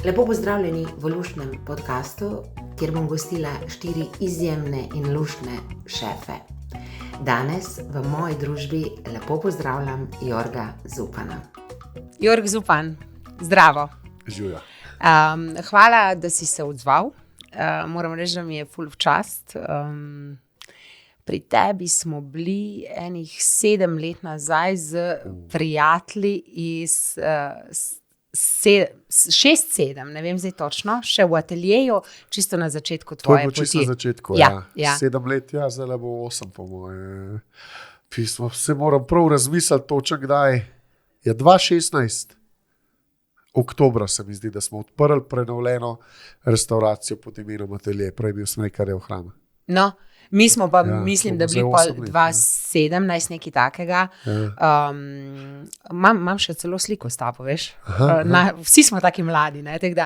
Lepo pozdravljeni v luštnem podkastu, kjer bom gostila 4 izjemne in luštne šefe. Danes v moji družbi lepo pozdravljam Jorga Zupana. Jorg Zupan, zdravo. Živja. Hvala, da si se odzval. Moram reči, da mi je ful v čast. Pri tebi smo bili enih 7 let nazaj z prijatelji iz 6-7, ne vem zdaj točno, še v ateljeju, čisto na začetku tvoje poti. To je čisto na začetku, ja. 7 let, zdaj bo 8 po moje. Pismo, se moram prav razmisliti točno kdaj. Je 2016. Oktobra se mi zdi, da smo odprli prenovljeno restauracijo pod imenom Atelje. Prej bil Smrekarjev hram. No, mi smo pa, mislim, da bili pol 2017, nekaj takega. Imam še celo sliko s tabo, veš. Vsi smo taki mladi, ne, tako da.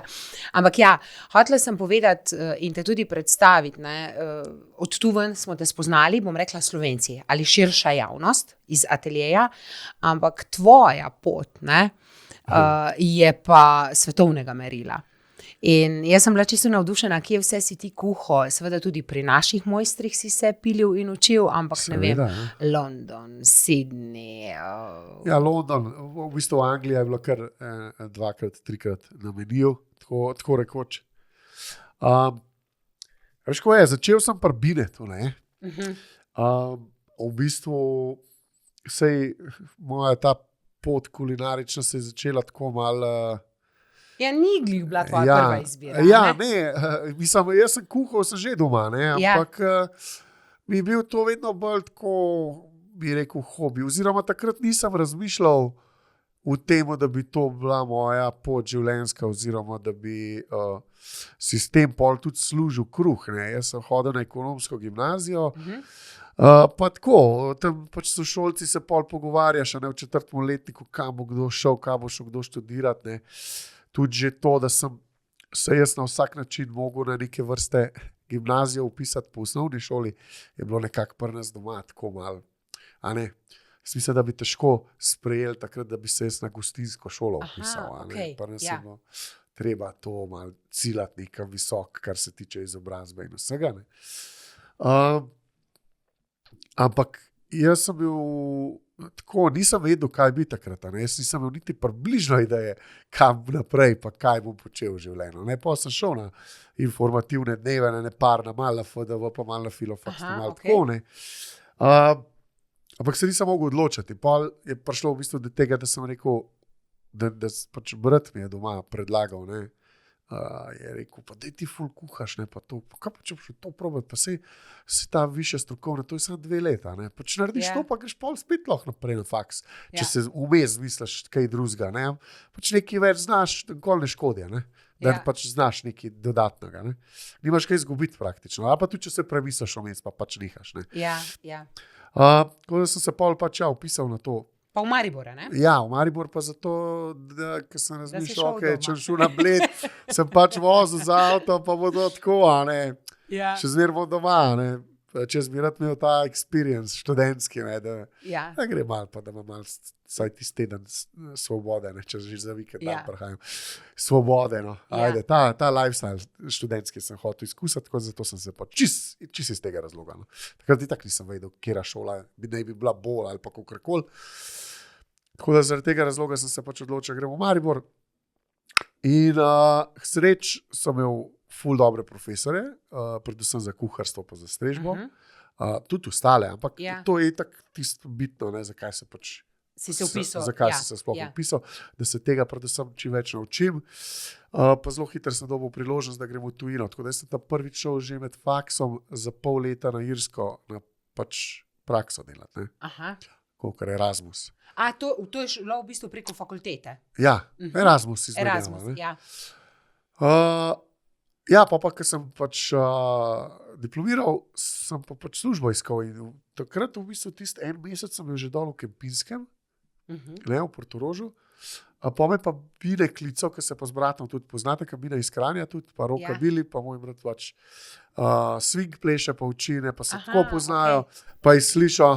Ampak ja, hotela sem povedati in te tudi predstaviti, ne, od tu ven smo te spoznali, bom rekla Slovenci, ali širša javnost iz Ateljeja, ampak tvoja pot, ne, je pa svetovnega merila. In jaz sem bila čisto navdušena, kje vse si ti kuhal, seveda tudi pri naših mojstrih si se pilil in učil, ampak seveda, ne vem, London, Sydney. Ja, London, v bistvu Anglija je bila kar 2-krat, 3-krat na meniju, tako rekoč. Veš, ko je, začel sem pri Binetu, ne. V bistvu sej moja ta pot kulinarična se je začela tako malo. Ja, ni glih bila tvoja prva izbira. Ja, mislim, jaz sem kuhal, sem že doma, ne, ampak mi je bil to vedno bolj tako, bi rekel, hobi. Oziroma takrat nisem razmišljal v tem, da bi to bila moja pot življenjska, oziroma da bi sistem pol tudi služil kruh, ne. Jaz sem hodil na ekonomsko gimnazijo, pa tako, tam pač sošolci se pol pogovarjaš, ne, v 4. letniku, kam bo kdo šel, kam bo šel kdo študirati, ne. Tudi že to, da sem se jaz na vsak način mogel na neke vrste gimnazijo upisati po osnovni šoli, je bilo nekako pri nas doma tako malo, a ne. Mislim, da bi težko sprejeli takrat, da bi se jaz na gostinsko šolo upisal, a ne. Pri nas je bilo treba to malo ciljati nekam visok, kar se tiče izobrazbe in vsega, ne. Ampak jaz sem bil tako, nisem vedel, kaj bi takrat, ne. Jaz nisem imel niti približno ideje, kam naprej, pa kaj bom počel v življenju, ne. Potem sem šel na informativne dneve, ne par na malo na FDV, pa malo na Filofaks, malo tako, ne. Ampak se nisem mogel odločiti. Potem je prišlo v bistvu do tega, da sem rekel, da pač brat mi je doma predlagal, ne. Je rekel, pa daj ti ful kuhaš, ne, pa to, pa kaj pa če boš to probati, pa si ta višja strokovna, to je samo 2 leta, ne, pač narediš to, pa greš pol spet lahko naprej na faks, če se vmes misliš kaj drugega, ne, pač nekaj več znaš, nikoli ne škodi, ne, da pač znaš nekaj dodatnega, ne, nimaš kaj izgubiti praktično, ali pa tudi, če se premisliš vmes, pa pač nihaš, ne. Tako da sem se pol pač upisal na to. Pa v Maribor, ne? Ja, v Maribor pa zato, da ker sem razmišljal, če šel na Bled, sem pač vozil z avto, pa bo to tako, a ne. Še zmeraj bom doma, ne. Če bi rad imel ta experience študentski, ne, da gre malo, pa da imam malo vsaj tisti teden svobode, ne, če že za vikend dan prihajam. Svobode, no. Ajde, ta lifestyle študentski sem hotel izkusiti, tako zato sem se pa čist iz tega razloga, no. Takrat itak nisem vedel, katera šola naj bi bila bolj ali pa kakorkoli. Tako da zaradi tega razloga sem se pač odločil, gremo v Maribor. In sreč sem imel ful dobre profesore, predvsem za kuharstvo pa za strežbo. Tudi ostale, ampak to je itak tisto bitno, ne, zakaj se pač si se upisal. Zakaj si se sploh upisal, da se tega predvsem čim več naučim. Pa zelo hitro sem dobil priložnost, da grem v tujino. Tako da sem tam prvič šel že med faksom za pol leta na Irsko, na pač prakso delati, ne. Kakor Erasmus. To je šlo v bistvu preko fakultete? Ja, Erasmus izmenjava. Ja, pa ker sem pač diplomiral, sem pa pač službo iskal in takrat v bistvu tisti 1 mesec sem bil že dol v Kempinskem, ne, v Portorožu, pa me pa Bine klical, ker se pa z bratom tudi poznate, Bine iz Kranja tudi, pa Roka Bili, pa moj brat pač swing pleše, pa učine, pa se tako poznajo, pa je slišal,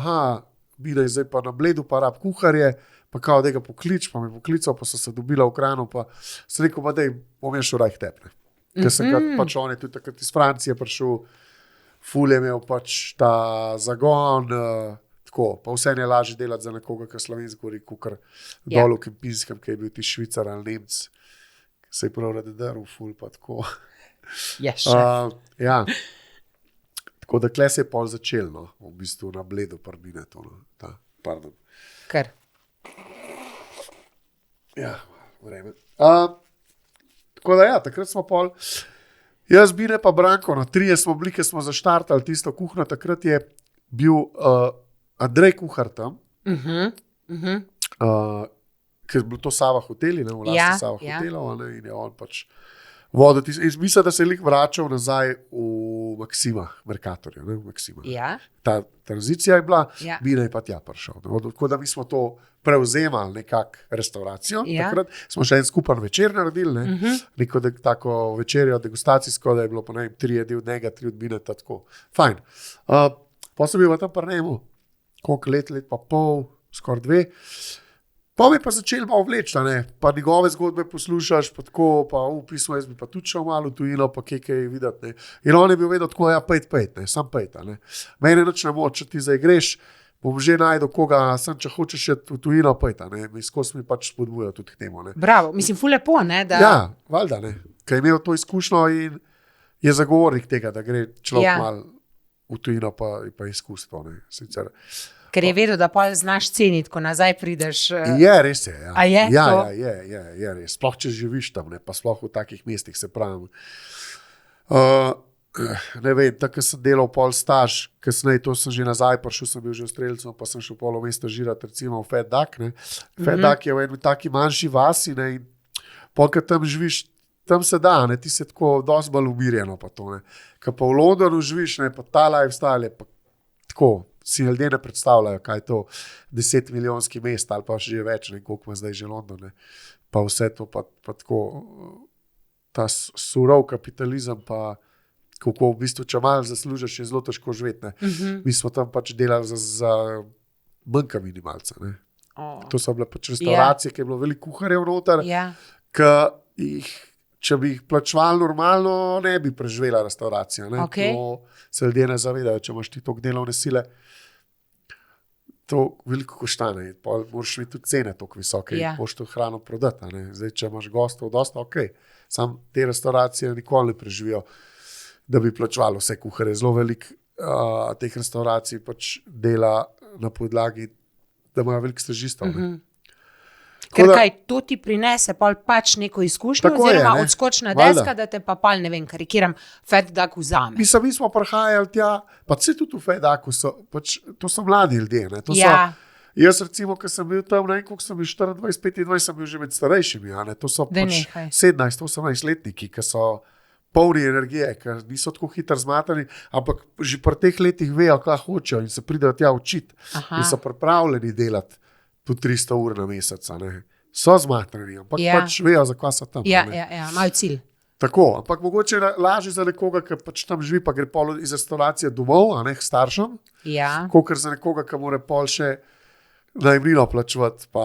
Bine, zdaj pa na Bledu, pa rab kuharje, pa kao, da ga poklič, pa me poklical, pa so se dobila v Kranu, pa sem rekel, da bom jaz šel rajh tepne. Ker sem pač on je tudi takrat iz Francije prišel, ful je imel pač ta zagon, tako, pa vse je lažje delati za nekoga, ki slovenski govori, kukar dol v Kempinskem, ki je bil ti Švicar ali Nemc, se je prav radedaril, ful pa tako. Ja. Tako da kle se je pol začel, no, v bistvu na Bledu prbine to, no, pardon. Kar? Ja, vreme. Tako da ja, takrat smo pol, jaz, Bine pa Branko, no, 3 smo bili, ki smo zaštartali tisto kuhno, takrat je bil Andrej kuhar tam, ker je bil to Sava hoteli, ne, v lasti Sava hotelov, ne, in je on pač vodil tisto, in mislim, da se je lik vračal nazaj v Maksimah, Merkatorju, ne, v Maksimah. Ja. Ta tranzicija je bila, Bine je pa tja prišel. Tako da mi smo to prevzemali nekak restauracijo, takrat smo še en skupen večer naredili, ne, neko tako večerjo degustacijsko, da je bilo pa ne vem, 3 jedi od njega, 3 od Bineta, tako, fajn. Pa sem bil pa tam prnemu, koliko let pa pol, skoraj 2, pa mi pa začeli malo vleči, ne, pa njegove zgodbe poslušaš, pa tako, pa pismo, jaz bi pa tudi šel malo v tujino, pa kaj videti, ne. In on je bil vedel tako, ja, pejt, ne, sam pejt, ne. Mene nič ne moč, če ti zdaj greš, bom že najdel koga, sem če hočeš v tujino pejt, ne, skozi mi pač spodbujajo tudi k temu, ne. Bravo, mislim, ful lepo, ne, da... Ja, valjda, ne, ker je imel to izkušnjo in je zagovornik tega, da gre človek malo v tujino pa izkustvo, ne, sicer... Ker je vedel, da pa znaš ceniti, ko nazaj prideš. Je, res je. Ja. A je? Je res. Sploh, če živiš tam, ne, pa sploh v takih mestih, se pravim. Ne vem, tako sem delal pol staž, kasneje, to sem že nazaj prišel, sem bil že v Strelcu, pa sem šel pol v mesto žirati, recimo v Fat Duck, ne. Fat Duck je v eni taki manjši vasi, ne, in pol, kad tam živiš, tam se da, ne, ti se tako dosti bolj umirjeno pa to, ne. Kad pa v Londonu živiš, ne, pa ta lifestyle je pa tako, si ljudje ne predstavljajo, kaj je to 10 milijonski mest ali pa že več, ne, koliko ima zdaj že London, ne. Pa vse to pa tako, ta surov kapitalizem pa kako v bistvu, če malo zaslužiš, je zelo težko živeti, ne. Mi smo tam pač delali za manjka minimalca, ne. To so bile pač restauracije, ki je bilo veliko kuharjev noter, ki jih, če bi jih plačevali normalno, ne bi preživela restauracija, ne. To se ljudje ne zavedajo, če imaš ti toliko delovne sile, to veliko košta, ne, pa moraš imeti tudi cene toliko visoke, in boš to hrano prodati, ne. Zdaj, če imaš gostov dosta, sam te restauracije nikoli ne preživijo, da bi plačevalo vse kuharje. Zelo veliko teh restauracij pač dela na podlagi, da imajo veliko stažistov, ne. Ker kaj, to ti prinese pač neko izkušnjo, oziroma odskočna deska, da te pa ne vem, karikiram, Fat Duck vzame. Mi smo prihajali tja, pa vse tudi v Fat Ducku so, pač, to so mladi ljudje, ne, to so, jaz recimo, ko sem bil tam, ne vem, koliko sem bil 24, 25, sem bil že med starejšimi, ne, to so pač 17-18 letniki, ki so polni energije, ki niso tako hitro zmatani, ampak že pri teh letih vejo, kaj hočejo in se pridejo tja učiti in so pripravljeni delati tudi 300 ur na mesec, ne. So zmatrani, ampak pač vejo, zakaj so tam. Ja, imajo cilj. Tako, ampak mogoče lažje za nekoga, ki pač tam živi, pa gre pol iz restauracije domov, a ne, k staršem, kakor za nekoga, ki mora pol še najemnino plačevati, pa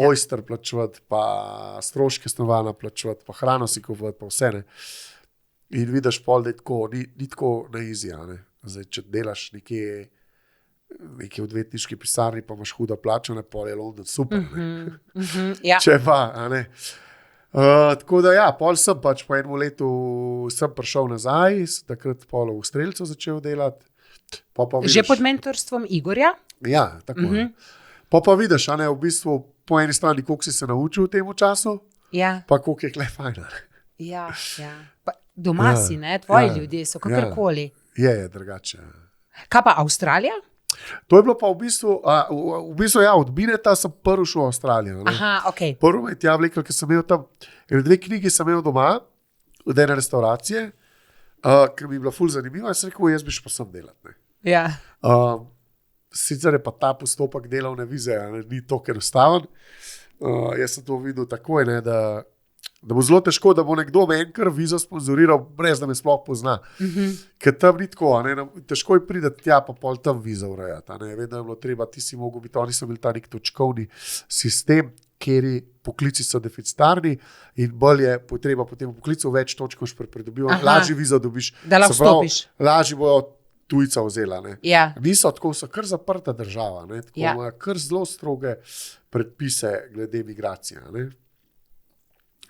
oyster plačevati, pa stroške stanovanja plačevati, pa hrano si kupovati, pa vse, ne. In vidiš pol, da je tako, ni tako na easy, a ne. Zdaj, če delaš neki odvetniški pisarni, pa imaš hudo plačo, ne, pol je London super, ne. Če pa, a ne. Tako da ja, pol sem pač po enem letu sem prišel nazaj, takrat pol v Strelcu začel delati. Že pod mentorstvom Igorja? Ja, tako. Pa vidiš, a ne, v bistvu po eni strani, koliko si se naučil v tem času, pa koliko je kle fajn. Ja. Pa doma si, ne, tvoji ljudje so kakorkoli. Je drugače. Kaj pa Avstralija? To je bilo pa v bistvu, od Bineta sem prvi šel v Avstralijo. Prvo me je tja vlekel, ker sem imel tam, 2 knjigi sem imel doma, od ene restauracije, ker mi je bila ful zanimiva, in sem rekel, jaz bi šel pa sem delati, ne. Ja. Sicer je pa ta postopek delovne vize, ne, ni toliko enostaven. Jaz sem to videl takoj, ne, da da bo zelo težko, da bo nekdo meni kar vizo sponzoriral, brez da me sploh pozna. Ker tam ni tako, težko je priti tja, pa pol tam vizo urejati. Vedno je bilo treba, ti si mogel biti, oni so bili ta nek točkovni sistem, kjer poklici so deficitarni in bolj je potreba potem v poklicu več točk, še pridobivaš, lažje vizo dobiš. Da lahko stopiš. Lažje bojo tujca vzela. Ja. Niso tako, so kar zaprta država, tako imajo kar zelo stroge predpise glede migracije.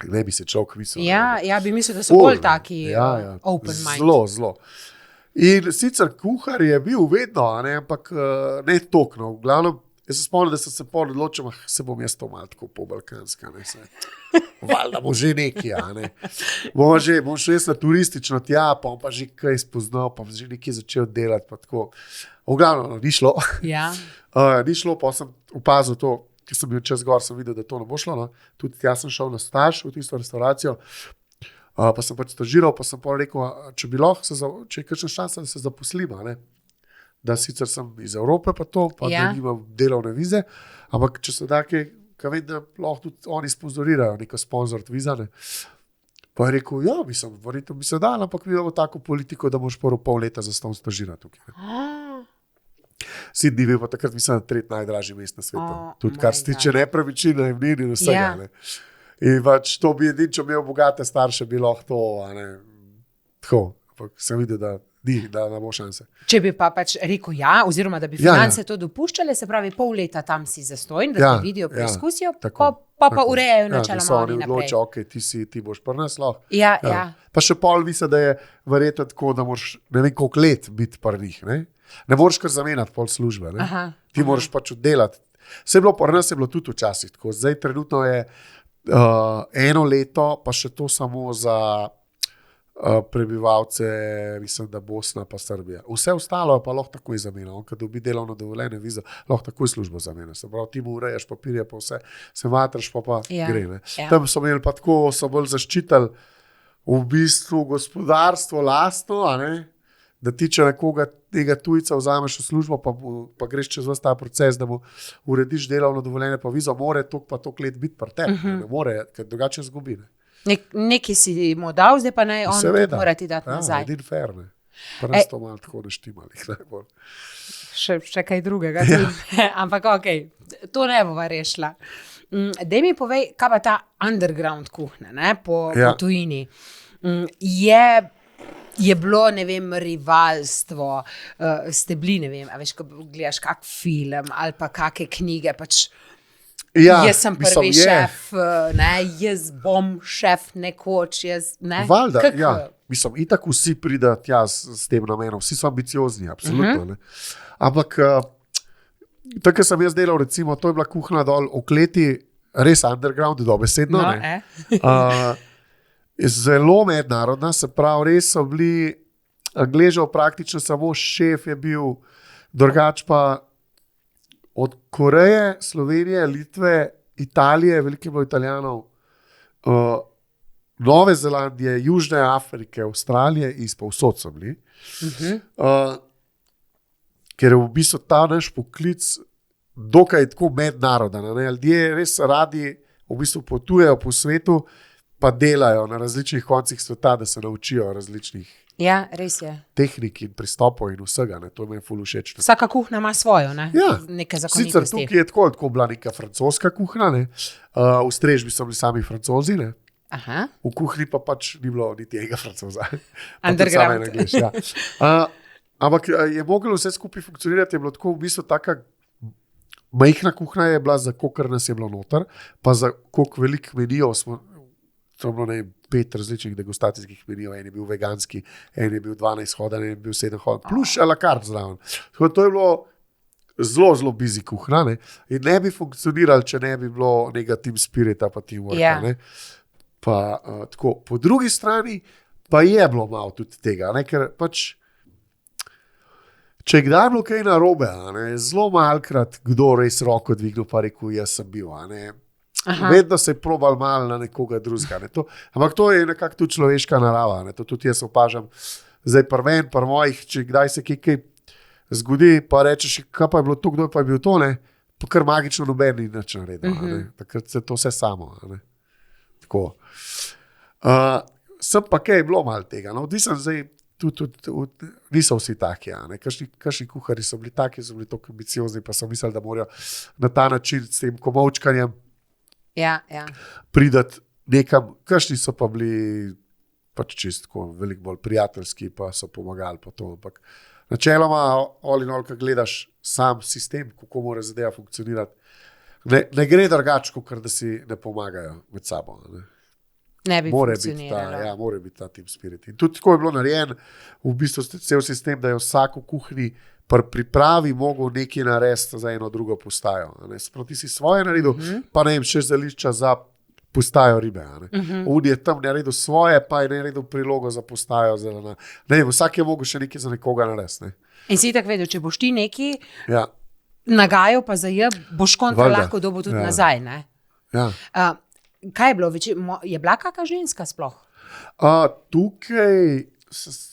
Ne bi se človek mislil. Ja, bi mislil, da so bolj taki open mind. Zelo. In sicer kuhar je bil vedno, ampak ne tokno. V glavnem, jaz se spomnim, da sem se odločil, se bom jaz to malo tako po-balkanska. Valjda bo že nekaj. Bom šel jaz na turistično tja, pa bom pa že kaj spoznal, pa že nekaj začel delati. Pa tako. V glavnem, ni šlo. Ja. Ni šlo, pa sem opazil to, ker sem bil čez gor, sem videl, da to ne bo šlo. No. Tudi tja sem šel na staž v tisto restauracijo, pa sem pač stažiral, pa sem pa rekel, če bi lahko, če je kakšen šans, da se zaposlim, da sicer sem iz Evrope, pa da nimam delovne vize, ampak če se da kaj vem, da lahko tudi oni sponzorirajo neko sponzort vizane. Pa je rekel, verjetno bi se dal, ampak mi imamo tako politiko, da moraš prvo pol leta zastonj stažirati tukaj. Sydney bil pa takrat, mislim, tretji najdražji mest na svetu. Tudi kar se tiče nepremičnin, najemnin in vsega. In pač to bi edin, če imel bogate starše, bi lahko to, tako, ampak sem videl, da ne bo šanse. Če bi pa pač rekel oziroma da bi finance to dopuščale, se pravi pol leta tam si zastojn, da te vidijo, preizkusijo, pa urejajo načeloma oni naprej. Okay, ti boš pri nas lahko. Ja. Pa še pol misli, da je verjetno tako, da moraš ne vem koliko let biti pri njih. Ne moreš kar zamenjati pol službe. Ti moraš pač oddelati. Pri nas je bilo tudi včasih tako. Zdaj trenutno je 1 leto, pa še to samo za prebivalce, mislim, da Bosna pa Srbija. Vse ostalo pa lahko takoj zamenja. Kad dobi delovno dovoljene vizo, lahko takoj službo zamenja. Se pravi, ti mu urejaš papirje, pa vse, se matraš, pa gre. Tam so imeli pa tako, so bolj zaščitili v bistvu gospodarstvo lastno, da ti če nekoga tega tujca vzameš v službo, pa greš čez ves ta proces, da mu urediš delovno dovoljene pa vizo, more toliko let biti pri tebi. Ne more, ker drugače zgubi. Nekaj si mu dal, zdaj pa naj on mora ti dati nazaj. Edin fair, Prvi to malo tako neštimali. Še kaj drugega. Ampak okej, to ne bova rešila. Daj mi povej, kaj pa ta underground kuhna, po tujini. Je bilo, ne vem, rivalstvo, ste bili, ne vem, a veš, ko gledaš kak film ali pa kake knjige, pač jaz sem prvi šef, jaz bom šef nekoč, Valjda, mislim, itak vsi pride tja s tem namenom, vsi so ambiciozni, absolutno. Ampak, tako sem jaz delal, recimo, to je bila kuhna dol v kleti, res underground, dobesedno, zelo mednarodna, se pravi, res so bili Angležev praktično samo šef je bil, drugač pa od Koreje, Slovenije, Litve, Italije, veliko je bilo Italijanov, Nove Zelandije, Južne Afrike, Avstralije in povsod so bili. Ker je v bistvu ta naš poklic dokaj tako mednaroden. Ljudje res radi v bistvu potujejo po svetu, pa delajo na različnih koncih sveta, da se naučijo različnih res je. Tehnik in pristopov in vsega. To mi je ful všeč. Vsaka kuhna ima svojo, neke zakonitosti. Sicer tukaj je tako bila neka francoska kuhna, v strežbi so bili sami Francozi, v kuhni pa pač ni bilo niti enega Francoza. Underground. Ampak je moglo vse skupaj funkcionirati, je bilo tako v bistvu taka majhna kuhna je bila, za kolikor nas je bilo noter, pa za koliko velik menijev smo. To je bilo 5 različnih degustacijskih menijev, en je bil veganski, en je bil 12 hoden, en je bil 7 hoden, plus a la carte zraven. To je bilo zelo, zelo busy kuhna, in ne bi funkcionirali, če ne bi bilo nekega team spirita pa teamworka. Pa tako, po drugi strani pa je bilo malo tudi tega, ker pač če je kdaj bilo kaj narobe, zelo malkrat kdo res roko dvignil pa rekel, jaz sem bil, vedno se je probal malo na nekoga drugega. Ampak to je nekako tudi človeška narava. To tudi jaz opažam. Zdaj pri mojih, če kdaj se kaj zgodi, pa rečeš, kaj pa je bilo to, kdo pa je bil to, pa kar magično noben ni nič naredil. Takrat se to vse samo. tako. Sem pa kaj je bilo malo tega. No, odvisno zdaj, tudi niso vsi taki. Kakšni kuhari so bili taki, so bili tako ambiciozni, pa so mislili, da morajo na ta način s tem komovčkanjem pridati nekam. Kakšni so pa bili pač čisto veliko bolj prijateljski, pa so pomagali po to. Ampak načeloma, all in all, ko gledaš sam sistem, kako mora zadeva funkcionirati, ne gre drugače, kot da si ne pomagajo med sabo. Ne bi funkcioniralo. Mora biti ta team spirit. In tudi tako je bilo narejen v bistvu cel sistem, da je vsak v kuhinji pri pripravi mogel nekaj narediti za eno drugo postajo. Sproti si svoje naredil, pa ne vem, še zelišča za postajo ribe. On je tam naredil svoje, pa je naredil prilogo za postajo zelena. Ne vem, vsak je mogel še nekaj za nekoga narediti. In si tako vedel, če boš ti neki nagajal, pa boš kontra lahko dobil tudi nazaj. Ne? Ja. Kaj je bilo? Je bila kakšna ženska sploh? Tukaj,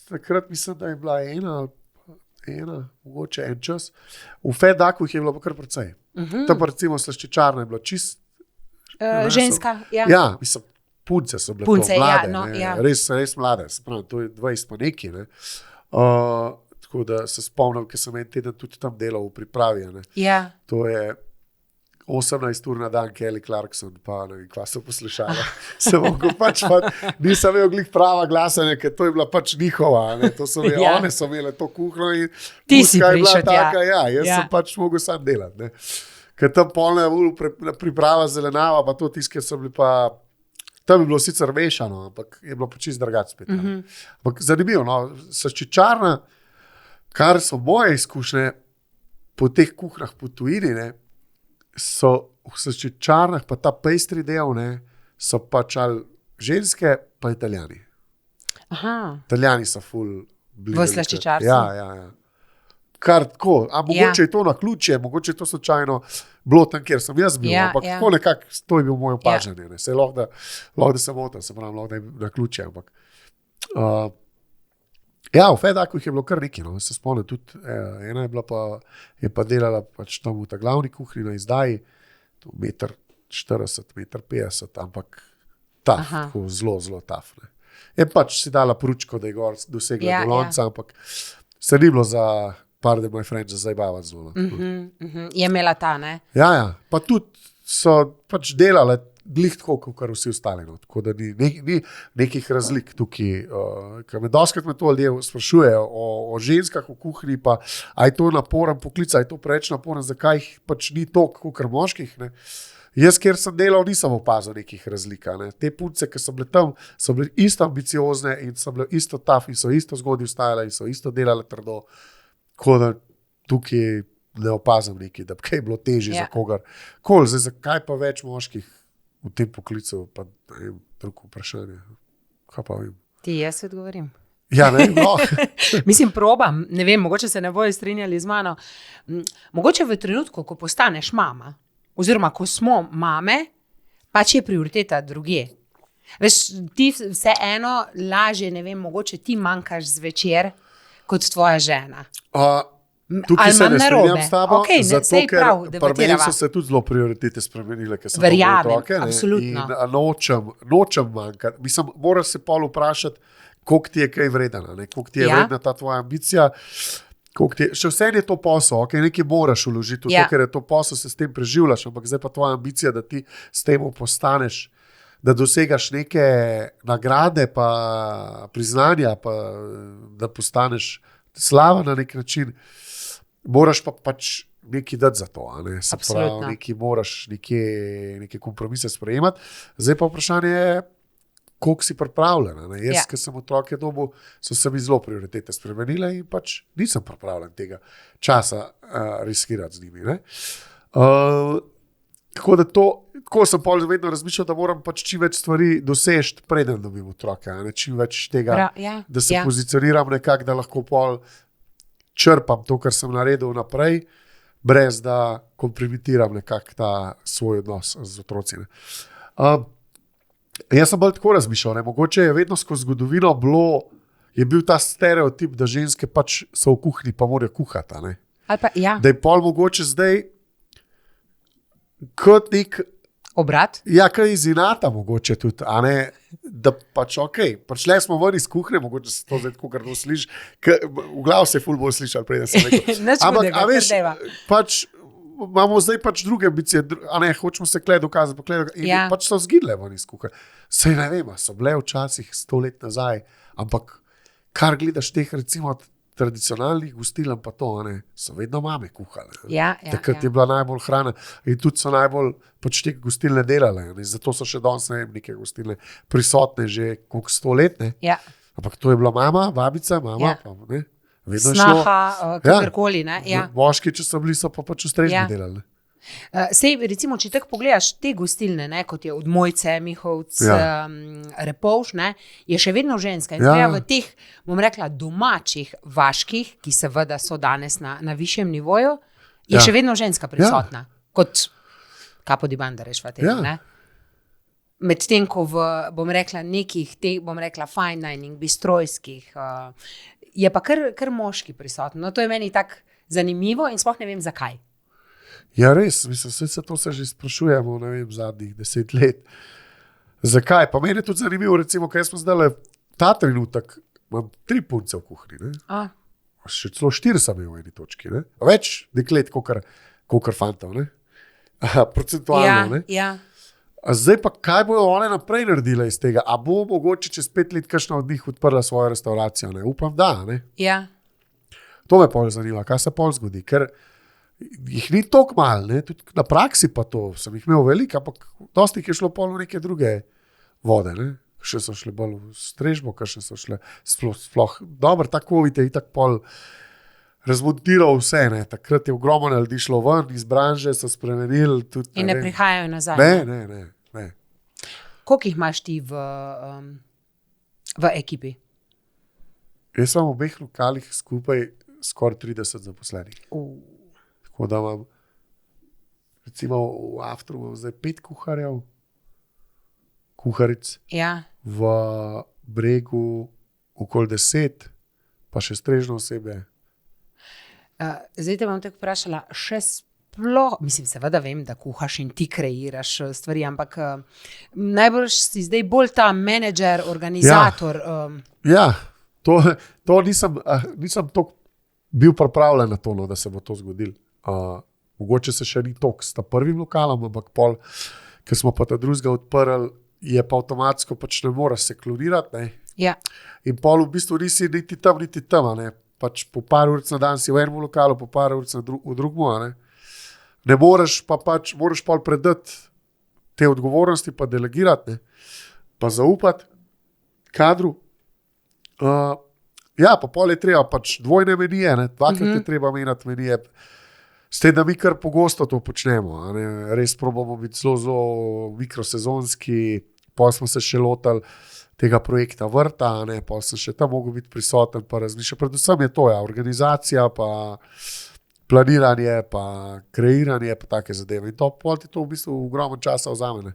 takrat mislim, da je bila ena, mogoče en čas. V Fedaku jih je bilo pa kar precej. Tam pa recimo slaščičarna je bila čist. Ženska, Ja, mislim, punce so bile mlade. Res mlade, to je 20 pa neki. Tako da se spomnim, ker sem en teden tudi tam delal v pripravi. To je 18 ur na dan Kelly Clarkson, pa ne vem, kva so poslušala. Nisem imel glih prava glasa, ker to je bila pač njihova. One so imele to kuhno in ti si prišel taka, jaz sem pač mogel sam delati. Ker tam polna priprava zelenava, pa to tiske so bili pa, tam je bilo sicer mešano, ampak je bilo pa čist drugače spet. Ampak zanimivo, slaščičarna, kar so moje izkušnje po teh kuhnah po tujini, so v slaščičarnah, pa ta pastry del, so pač ali ženske, pa Italijani. Italijani so ful blizu. V slaščičarstvu? Ja. Kar tako, mogoče je to naključje, mogoče je to slučajno bilo tam, kjer sem jaz bil, ampak tako nekako, to je bil moj opažanje. Se lahko da se motim, se pravim, lahko da je naključje, ampak v Fedaku jih je bilo kar nekaj, se spomnim tudi, ena je pa delala pač tam v ta glavni kuhinji na izdaji, 1,40 m, 1,50 m, ampak tako zelo taf. Je pač si dala pručko, da je gor dosegla do lonca, ampak se ni bilo za pardon my friend, za zajbavati zelo. Je imela ta, ne? Ja, pa tudi so pač delale glih tako, kot vsi ostali. Tako da ni nekih razlik tukaj. Ker me doskrat to ljudje sprašujejo o ženskah v kuhinji, pa a je to naporen poklic, a je to preveč naporen, zakaj jih pač ni toliko kot moških. Jaz, kjer sem delal, nisem opazil nekih razlik. Te punce, ki so bile tam, so bile isto ambiciozne in so bile isto taf in so isto zgodaj vstajale in so isto delale trdo. Tako da tukaj ne opazim nekaj, da bi bilo težje za kogar. Zdaj, zakaj pa več moških v tem poklicu, pa ne vem, drugo vprašanje. Kaj pa vem? Ti jaz odgovorim. Ja, ne vem, Mislim, probam, ne vem, mogoče se ne bojo strinjali z mano. Mogoče v trenutku, ko postaneš mama, oziroma ko smo mame, pač je prioriteta drugje. Veš, ti vseeno lažje, ne vem, mogoče ti manjkaš zvečer kot tvoja žena. Tukaj se ne strinjam s tabo, zato ker pri meni so se tudi zelo prioritete spremenile, ker sem verjamem, otroke, absolutno. In nočem manjkati. Mislim, moraš se pol vprašati, koliko ti je kaj vredna, koliko ti je vredna ta tvoja ambicija, še vse je to posel, nekaj moraš vložiti v to, ker je to posel, se s tem preživljaš, ampak zdaj pa tvoja ambicija, da ti s tem postaneš, da dosegaš neke nagrade, pa priznanja, pa da postaneš slava na nek način, moraš pa pač nekaj dati za to. Se pravi, nekaj moraš neke kompromise sprejemati. Zdaj pa vprašanje je, koliko si pripravljen. Jaz, ker sem otroke dobil, so se mi zelo prioritete spremenile in pač nisem pripravljen tega časa riskirati z njimi. Tako da tako sem pol vedno razmišljal, da moram pač čim več stvari dosežiti, preden dobim otroke. Čim več tega, da se pozicioniram nekako, da lahko pol črpam to, kar sem naredil naprej, brez da kompromitiram nekako ta svoj odnos z otroci. Jaz sem bolj tako razmišljal, mogoče je vedno skozi zgodovino je bil ta stereotip, da ženske pač so v kuhinji, pa morajo kuhati. Da je pol mogoče zdaj kot nek Obrat? Ja, kaj iz inata mogoče tudi, a ne, da pač prišli smo ven iz kuhne, mogoče se to zdaj tako grdo sliši, v glavu se je ful bolj slišal, preden sem rekel. Ampak, a veš, pač imamo zdaj pač druge ambicije, a ne, hočemo se dokazati, in pač so zginile ven iz kuhne. Sej ne vem, so bile včasih 100 let nazaj, ampak kar gledaš teh recimo tradicionalnih gostiln, pa to, so vedno mame kuhale. Takrat je bila najbolj hrana in tudi so najbolj pač te gostilne delale. Zato so še danes, ne vem, neke gostilne prisotne že koliko 100 let. Ampak to je bila mama, babica, mama. Pa, ne? Vedno snaha, kakorkoli. Moški, če so bili, so pa pač ustrežni delali. Sej, recimo, če tako pogledaš te gostilne, kot je od Mojce, Mihovc, Repovž, je še vedno ženska. In v teh, bom rekla, domačih vaških, ki seveda so danes na višjem nivoju, je še vedno ženska prisotna. Kot Capo di Banda, rešva tega. Medtem ko bom rekla, nekih teh, bom rekla, fine dining, bistrojskih, je pa kar moški prisotno. No, to je meni tako zanimivo in sploh ne vem, zakaj. Ja, res, mislim, to se že sprašujemo, ne vem, zadnjih 10 let. Zakaj? Pa meni je tudi zanimivo, recimo, kaj smo zdaj ta trenutek, imam 3 punce v kuhni, ne? Še celo 4 sem imel v eni točki, ne? Več deklet, kakor fantov, ne? Procentualno, ne? Ja. A zdaj pa, kaj bojo one naprej naredile iz tega? A bo mogoče čez 5 let kakšna od njih odprla svojo restauracijo, ne? Upam, da, ne? Ja. To me pol zanima, kaj se pol zgodi, ker jih ni toliko malo, ne? Tudi na praksi pa to, sem jih imel veliko, ampak dosti jih je šlo pol v neke druge vode, ne? Še so šle bolj v strežbo, še so šle sploh. Dobro, ta COVID je itak pol razmontiral vse, ne? Takrat je ogromno ljudi šlo ven, iz branže so spremenili. Tudi, in ne prihajajo nazaj. Ne. Koliko jih imaš ti v ekipi? Jaz sem v obeh lokalih skupaj skoraj 30 zaposlenih. Tako da imam, recimo v Aftru imam zdaj 5 kuharic, v Bregu okoli 10, pa še strežno osebe. Zdaj te bom tako vprašala, še sploh, mislim, seveda vem, da kuhaš in ti kreiraš stvari, ampak najbolj si zdaj bolj ta menedžer, organizator. To nisem toliko bil pripravljen na to, da se bo to zgodilo. Mogoče se še ni toliko s ta prvim lokalom, ampak pol, ker smo pa ta drugega odprli, je pa avtomatsko pač ne moraš se klonirati. Ne? Ja. In pol v bistvu nisi niti tam, ne? Pač po par ur na dan si v enem lokalu, po par ur v drugem. Ne moreš pa pač, moraš pol predati te odgovornosti, pa delegirati, ne? Pa zaupati kadru. Pa pol je treba pač dvojne menije, ne? Dvakrat je treba menjati menije. S tem, da mi kar pogosto to počnemo. Ne? Res probamo biti zelo mikrosezonski, pol smo se še lotali tega projekta vrta, ne? Pol sem še tam mogel biti prisoten, pa razmišljati. Predvsem je to, organizacija, pa planiranje, pa kreiranje, pa take zadeve. In pol ti to v bistvu ogromno časa vzame. Ne?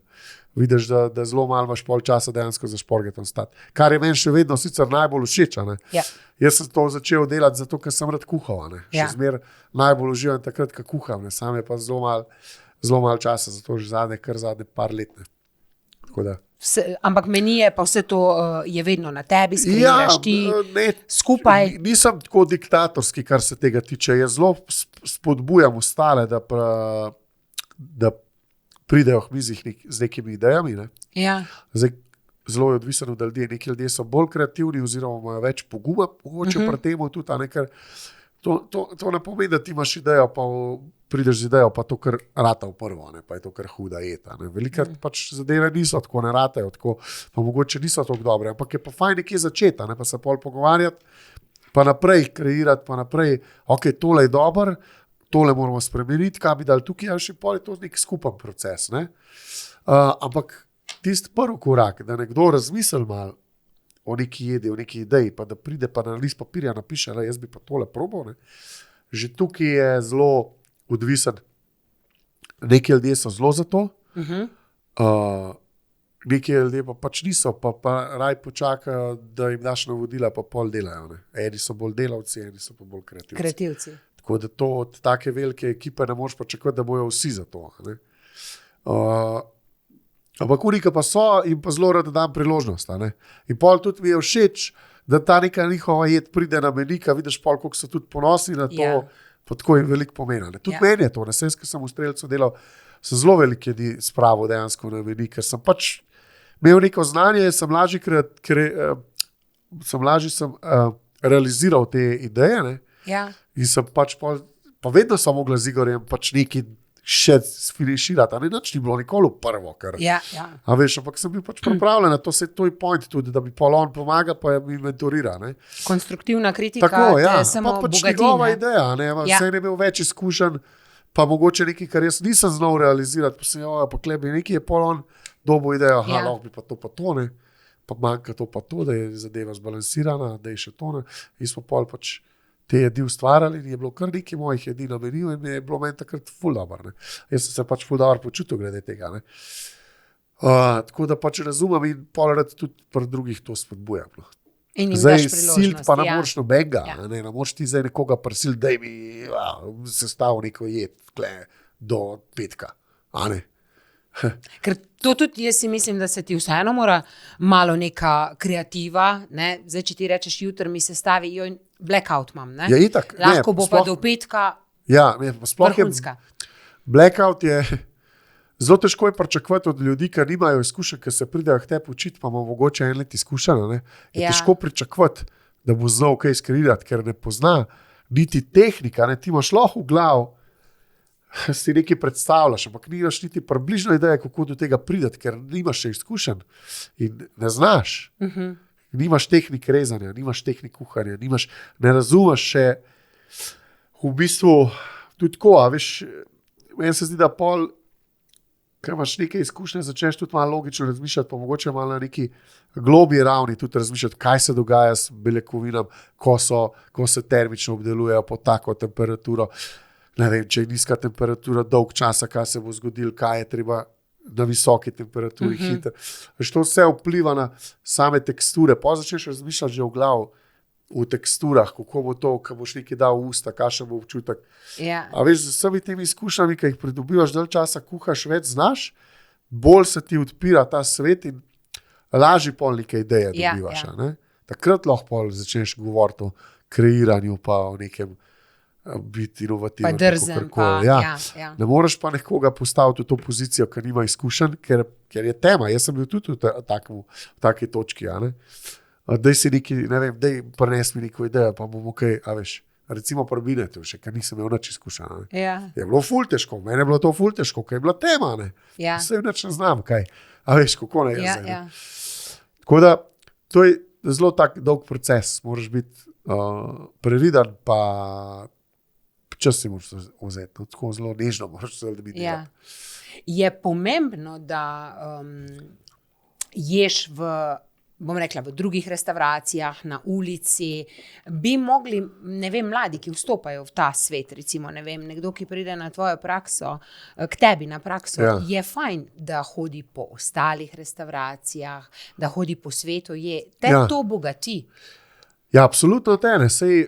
Vidiš, da zelo malo imaš pol časa dejansko za šporgetom stati. Kar je meni še vedno sicer najbolj všeč. Ja. Jaz sem to začel delati zato, ker sem rad kuhal. Še zmer najbolj uživam takrat, ko kuham. Sam je pa zelo malo časa, zato že zadnje par let. Tako da. Ampak menije pa vse to je vedno na tebi, skrivaš ti skupaj. Nisem tako diktatorski, kar se tega tiče. Jaz zelo spodbujam ostale, da pridejo k mizi z nekimi idejami. Ne? Ja. Zdaj, zelo je odvisno od ljudi. Neki ljudje so bolj kreativni oziroma imajo več poguma, mogoče pri temu tudi, ker to ne pomeni, da ti imaš idejo, pa prideš z idejo, pa to kar rata v prvo, ne? Pa je to kar huda jeta. Velikrat pač zadeve niso tako, ne ratajo tako, pa mogoče niso tako dobre, ampak je pa fajn nekje začeti, pa se pol pogovarjati, pa naprej kreirati, pa naprej, tole je dober, tole moramo spremeniti, kaj bi dali tukaj, še pol je to nek skupen proces. Ne? Ampak tisti prvi korak, da nekdo razmisli malo o neki jedi, o neki ideji, pa da pride pa na list papirja napiše, jaz bi pa tole probal. Ne? Že tukaj je zelo odvisen. Neki ljudje so zelo za to, neki ljudje pa pač niso, pa raj počakajo, da jim daš navodila, pa pol delajo. Ne? Eni so bolj delavci, eni so pa bolj kreativci. Tako da to od take velike ekipe ne moreš pričakovati, da bojo vsi za to. Ne? Ampak unika pa so in pa zelo rad dam priložnost. In pol tudi mi je všeč, da ta neka njihova jed pride na menika, vidiš pol, koliko so tudi ponosni na to, pa tako jim veliko pomeni. Tudi meni je to, ko sem v Strelcu delal, sem zelo veliko jedi spravil dejansko na menik, ker sem pač imel neko znanje, sem lažje realiziral te ideje, ne? In sem pač pol, pa vedno sem mogla z Igorjem pač neki še sfiniširati, nič ni bilo nikoli prvo, ker, a veš, ampak sem bil pač pripravljen na to, se to je point tudi, da bi pol on pomaga, pa mi mentorira, ne. Konstruktivna kritika, tako, samo pa pač bogati, njegova ideja, ne, vse je imel več izkušenj, pa mogoče nekaj, kar jaz nisem znal realizirati, pa sem pa klebi, nekaj je pol on dobo idejo, lahko bi pa to, ne, pa manjka to, da je zadeva zbalansirana, da je še to, ne, in smo pol pač te jedi ustvarjali in je bilo kar nekaj mojih jedi na meniju in je bilo meni takrat ful dobro. Jaz sem se pač ful dobro počutil glede tega. Ne. Tako da pač razumem in pol rad tudi pri drugih to spodbujam. No. Zdaj silt pa ne moreš nobenega, ne moreš ti zdaj nekoga prisiliti, da mi sestavil neko jed do petka. A ne? Ker to tudi jaz si mislim, da se ti vseeno mora malo neka kreativa, ne? Zdaj, če ti rečeš jutri mi sestavi, blackout imam, ne? Ja, itak. Lahko bo pa do petka vrhunska. Blackout je zelo težko je pričakovati od ljudi, ki nimajo izkušenj, ki se pridejo k tebi učiti, pa ima mogoče 1 let izkušenj, ne? Je težko pričakovati, da bo znal kaj skreirati, ker ne pozna niti tehnika, ne? Ti imaš lahko v glavu, si nekaj predstavljaš, ampak nimaš niti približno ideje, kako do tega prideti, ker nimaš še izkušenj in ne znaš. Nimaš tehnik rezanja, nimaš tehnik kuhanja, ne razumeš še v bistvu tudi tako, a veš, meni se zdi, da pol, ker imaš neke izkušnje, začneš tudi malo logično razmišljati, pa mogoče malo na neki globji ravni tudi razmišljati, kaj se dogaja s beljakovinami, ko se termično obdelujejo pod tako temperaturo. Ne vem, če je nizka temperatura dolg časa, kaj se bo zgodilo, kaj je treba na visoki temperaturi hitro. To vse vpliva na same teksture. Pa začneš razmišljati že v glavu, v teksturah, kako bo to, ko boš nekaj dal v usta, kakšen bo občutek. A veš, z vsemi temi izkušnjami, ki jih pridobivaš dalj časa, kuhaš, več znaš, bolj se ti odpira ta svet in lažje pol neke ideje dobivaš. Takrat lahko pol začneš govoriti o kreiranju, pa o nekem biti inovativen. Pa drzen. Ne moreš pa nekoga postaviti v to pozicijo, ker nima izkušenj, ker je tema. Jaz sem bil tudi v taki točki. Daj si neki, ne vem, daj prines mi neko idejo, pa bomo kaj, a veš, recimo pri Binetu še, ker nisem imel nič izkušenj. Je bilo ful težko, meni je bilo to ful težko, ker je bila tema. Vse nič ne znam, kaj. A veš, kako ne jaz. Tako da, to je zelo tak dolg proces. Moraš biti previden, pa čas si moraš vzeti, tako zelo nežno moraš se delati. Je pomembno, da ješ bom rekla, v drugih restavracijah, na ulici, bi mogli, ne vem, mladi, ki vstopajo v ta svet, recimo, ne vem, nekdo, ki pride na tvojo prakso, k tebi na prakso, je fajn, da hodi po ostalih restavracijah, da hodi po svetu, to bogati. Ja, absolutno ne, sej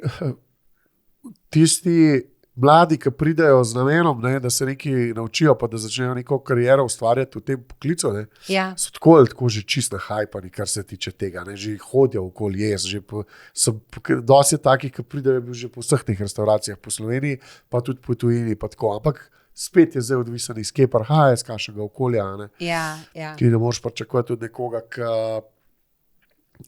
tisti mladi, ki pridejo z namenom, da se nekaj naučijo, pa da začnejo neko kariero ustvarjati v tem poklicu, so tako že čisto hajpani, kar se tiče tega, že hodijo okoli jez, dosti je takih, ki pridejo bil že po vseh teh restauracijah po Sloveniji, pa tudi po tujini, pa tako, ampak spet je zdaj odvisen iz kje prihaja, iz kakšnega okolja, ki ne moreš pričakovati od nekoga, ki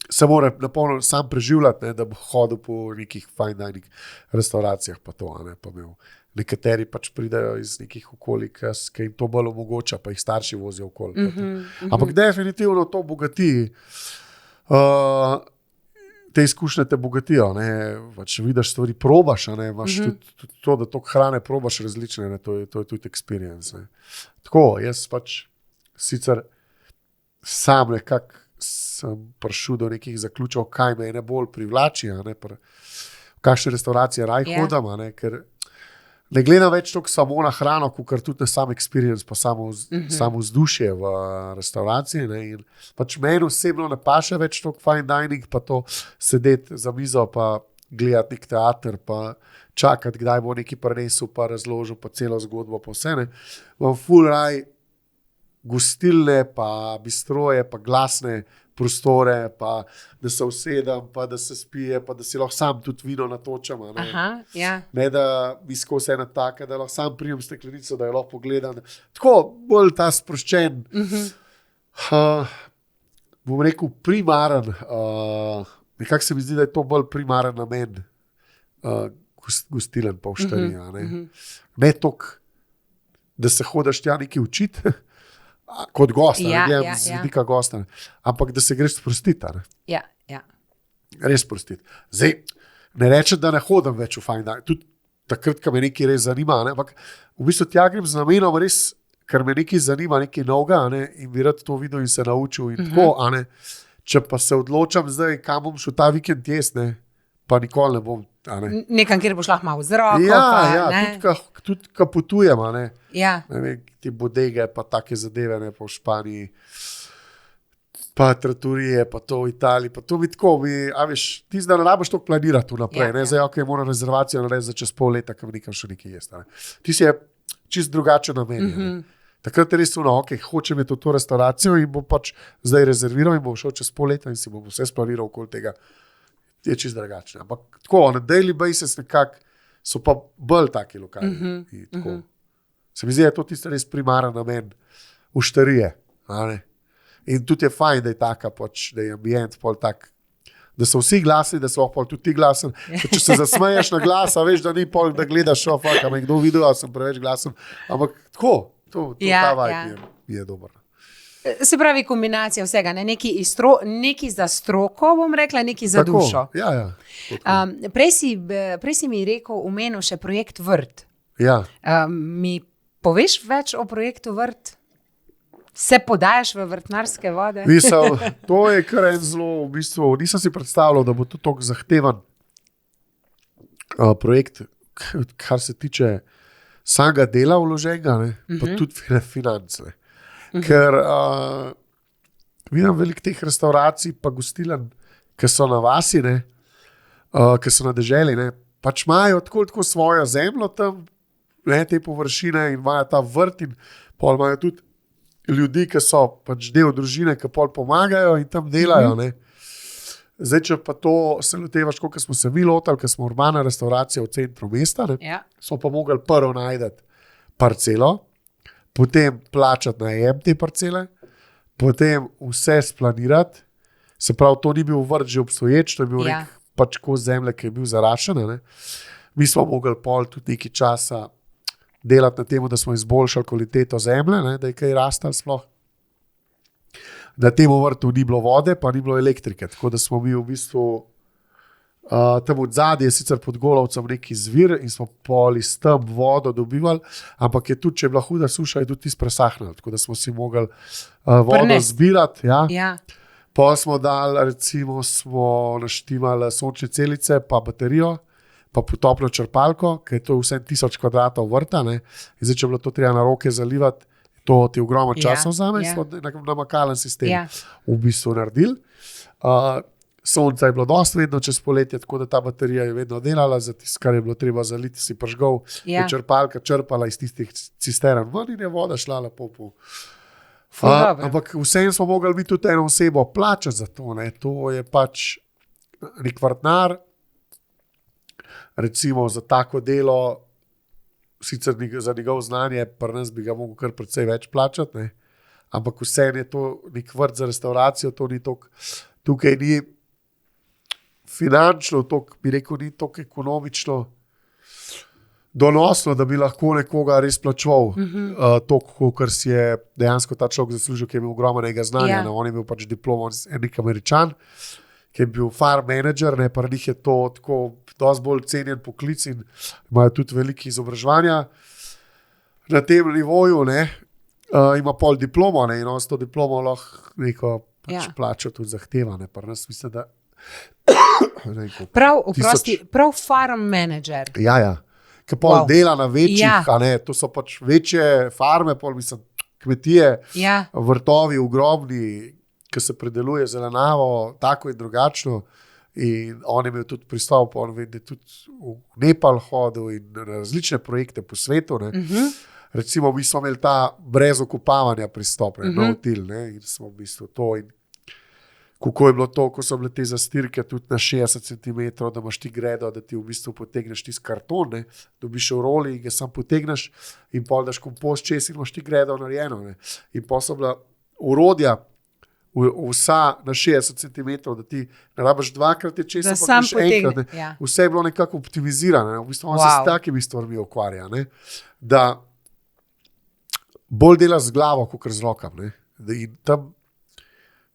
se mora napolno sam preživljati, da bo hodil po nekih fine dining restauracijah, pa to, pa imel. Nekateri pač pridejo iz nekih okolij, ki jim to bolj omogoča, pa jih starši vozijo okoli. Ampak definitivno to bogati, te izkušnje te bogatijo, pač vidiš stvari, probaš, imaš tudi to, da to hrane probaš različne, to je tudi experience. Tako, jaz pač sicer sam nekako sem prišel do nekih zaključov, kaj me ne bolj privlači, v kakšne restauracije hodam, ker ne gledam več toliko samo na hrano, kot tudi na sam experience, pa samo vzdušje v restavraciji. In pač meni osebno ne paše več toliko fine dining, pa to sedeti za mizo, pa gledati nek teater, pa čakati, kdaj bo neki prinesel, pa razložil, pa celo zgodbo, pa vse. Imam ful raj gostilne, pa bistroje, pa glasne prostore, pa da se usedem, pa da se spije, pa da si lahko sam tudi vino natočam. Ne, da mi skozi ena taka, da lahko sam prijem steklenico, da jo lahko pogledam. Tako, bolj ta sproščen, bom rekel, primaren, nekako se mi zdi, da je to bolj primaren namen gostilen pa vštarija. Ne toliko, da se hodaš tja nekaj učiti, kot gost, z vidika gosta, ampak da se greš sprostiti. Res sprostiti. Zdaj, ne rečem, da ne hodim več v fajn dan, tudi takrat, ko me nekaj res zanima, ampak v bistvu tja grem z namenom res, ker me nekaj zanima, nekaj novega, in bi rad to videl in se naučil in tako, če pa se odločam zdaj, kam bom šel ta vikend jesti, pa nikoli ne bom. Nekam, kjer boš lahko malo z roko. Tudi ko potujem, ne vem, ti bodege, pa take zadeve, pa v Španiji, pa tratorije, pa to v Italiji, pa to bi tako, veš, ti zdaj ne rabiš to planirati vnaprej, zdaj, moram rezervacijo narediti za čez pol leta, kam nekam še nekaj jesti. Ti si je čist drugače namenjen. Takrat je res hočem je to restauracijo in bom pač zdaj rezerviral in bom šel čez pol leta in si bom vse splaniral okoli tega. Je čist drugačne. Ampak tako, na daily basis nekako so pa bolj taki lokalni. Se mi zdi, da je to tisto res primaren namen vštarije. In tudi je fajn, da je taka, pač, da je ambient pol tak, da so vsi glasni, da so pol tudi ti glasen. Če se zasmeješ na glas, veš, da ni pol, da gledaš, a me kdo videl, a sem preveč glasen. Ampak tako, ta vibe je dober. Se pravi kombinacija vsega, nekaj za stroko, bom rekla, nekaj za dušo. Prej si mi rekel, omenil še projekt Vrt. Mi poveš več o projektu Vrt? Se podajaš v vrtnarske vode? Mislim, to je kar en zelo, v bistvu, nisem si predstavljal, da bo to tako zahtevan projekt, kar se tiče samega dela vloženega, pa tudi financ. Ker vidim veliko teh restauracij pa gostilen, ki so na vasi, ki so na deželi, pač imajo tako svojo zemljo tam, te površine in imajo ta vrt in pol imajo tudi ljudi, ki so pač del družine, ki pol pomagajo in tam delajo. Zdaj, če pa to se lotevaš, kot smo se mi lotili, ker smo urbana restauracija v centru mesta, smo pa mogli prvo najti parcelo, potem plačati najem te parcele, potem vse splanirati, se pravi, to ni bil vrt že obstoječ, to je bil nek pač kos zemlje, ki je bil zarašen. Mi smo mogli pol tudi nekaj časa delati na tem, da smo izboljšali kvaliteto zemlje, da je kaj rastel sploh. Na tem vrtu ni bilo vode, pa ni bilo elektrike, tako da smo mi v bistvu tam od zadaj je sicer pod Golovcem neki zvir in smo pol iz tam vodo dobivali, ampak je tudi, če je bila huda suša, je tudi tisto presahnilo, tako da smo si mogli vodo zbirati. Pol smo dali, recimo smo naštimali sončne celice pa baterijo, pa potopno črpalko, ker je to vse 1000 kvadratov vrta, in zdaj, če bilo to treba na roke zalivati, to ti ogromno časa vzame, smo na namakalen sistem v bistvu naredili. Sonca je bilo dosti vedno čez poletje, tako da ta baterija je vedno delala, za tisto, kar je bilo treba zaliti, si pržgal, je črpalka črpala iz tistih cistern ven in je voda šla lepo po. Ampak vsem smo mogli biti tudi eno osebo plačati za to. To je pač nek vrtnar, recimo za tako delo, sicer za njegov znanje, pri nas bi ga mogel kar precej več plačati, ampak vsem je to nek vrt za restauracijo, to ni toliko, tukaj ni finančno, bi rekel, ni toliko ekonomično donosno, da bi lahko nekoga res plačeval toliko, kar si je dejansko ta človek zaslužil, ki je imel ogromnega znanja. On je imel pač diplomo, nek Američan, ki je bil farm manager, pa njih je to tako dosti bolj cenjen poklic in imajo tudi velike izobraževanja na tem nivoju, ima pol diplomo, in on s to diplomo lahko neko pač plačo tudi zahteva, pa nas mislim, da prav farm manager. Ki pol dela na večjih, to so pač večje farme, pol mislim, kmetije, vrtovi ogromni, ki se predeluje zelenavo, tako in drugačno. In on je imel tudi pristop, on vem, da je tudi v Nepal hodil in na različne projekte po svetu. recimo, mi smo imeli ta brez okupavanja pristop, no til, in smo v bistvu to. In kako je bilo to, ko so bile te zastirke tudi na 60 cm, da imaš ti gredo, da ti v bistvu potegneš tisti karton, ne, dobiš v roli in ga sam potegneš in pol daš kompost čez in imaš ti gredo narejeno. Ne. In pa so bila orodja vsa na 60 cm, da ti ne rabiš dvakrat je čez, pa še enkrat. Ja. Vse je bilo nekako optimizirano. Ne. V bistvu on se s takimi stvarmi ukvarja, ne. Da bolj dela z glavo, kot z rokami. In tam